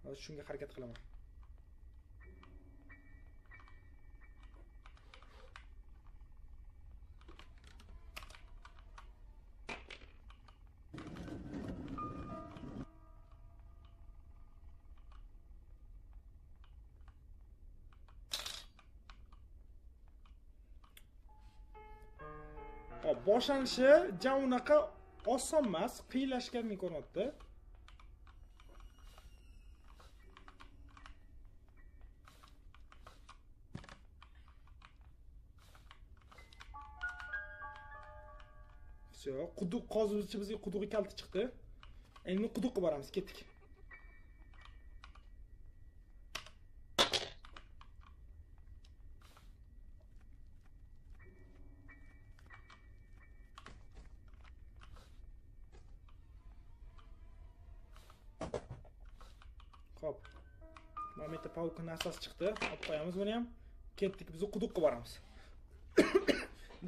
Hozir shunga harakat qilaman. Hop, boshlanishi jam unaqa oson emas, qiyinlashgandek ko'rinadi. Всё, quduq qozuvchi bizga quduqqa kalti chiqdi. Endi quduqqa boramiz, ketdik. Hop. Mana bitta pavukning narsasi chiqdi. Olib qo'yamiz buni ham. Ketdik, biz quduqqa boramiz.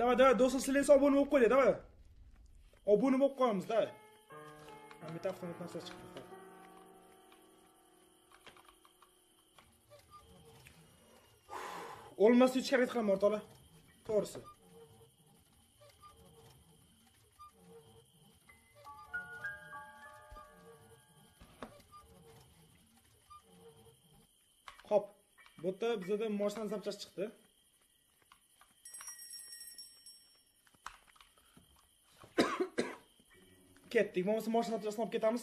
Давай, do'stlar, sizlar obuna bo'lib qo'ying, давай. Obuna bo'lib qo'yamiz, давай. Mana bitta avtomat narsasi chiqdi. Olmasdi hech harakat qilaman, o'rtoqlar. To'g'risi. Hop. Bu yerda bizda moshdan zapchast chiqdi. Ketdik. Bo'lmasa moshina zapchastini olib ketamiz.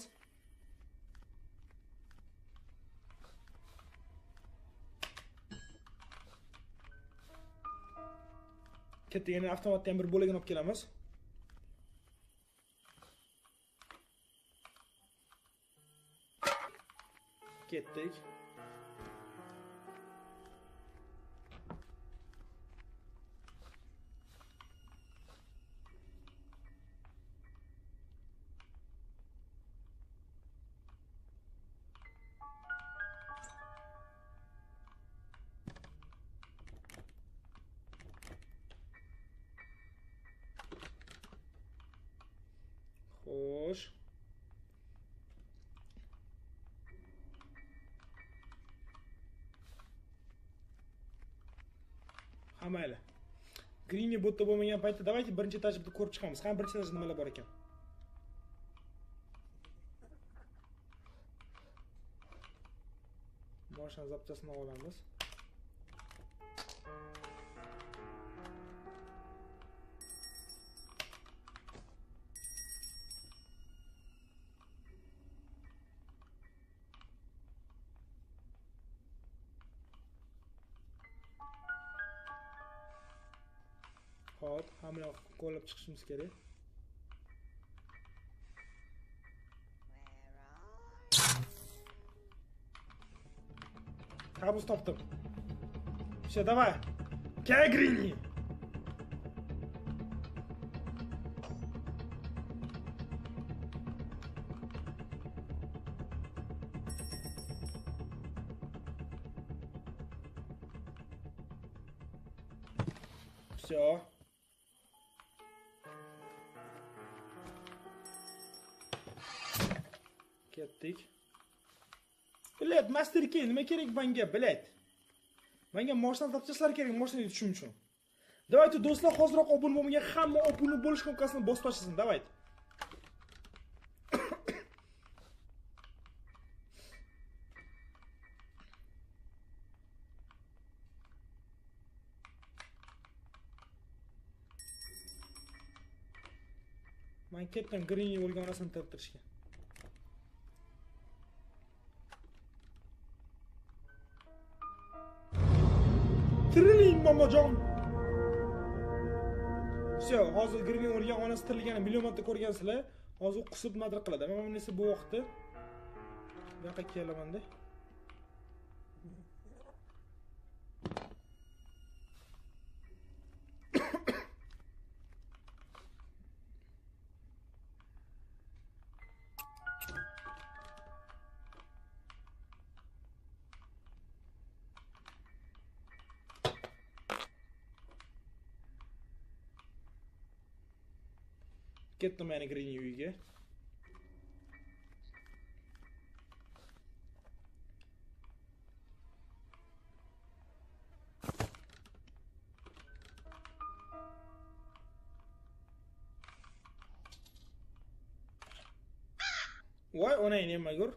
Ketdik, yana avtomatdan bir bo'lagini olib kelamiz. Ketdik. Xo'sh. Ha, mayli. Green botda bo'lmagan paytda davayki birinchi etajni bitta ko'rib chiqamiz. Qani birinchi etajda nimalar bor ekan? Moshina zapchasini olamiz. Hop, hamma yoq qo'llab chiqishimiz kerak. Kabus topdim. Все, давай. Кегрини. Все. Ketdik. Bilet, master key, nima kerak menga, bilet? Menga moshina zapchastlar kerak, moshinaga tushishim uchun. Давайте, do'stlar, hozirroq obuna bo'lmagan hamma obuna bo'lish knopkasini bosib tashlasin, давайте. Men ketdim, Green o'lgan onasini tirtirishga. Tiriling momojon. Все, hozir Green o'lgan onasi tirilganini million marta ko'rgansizlar. Hozir qusib madr qiladi. Men buni esa bu vaqtda bu yoqqa kelaman-da. Ketdim yana Green uyiga. voy onangni nima ko'r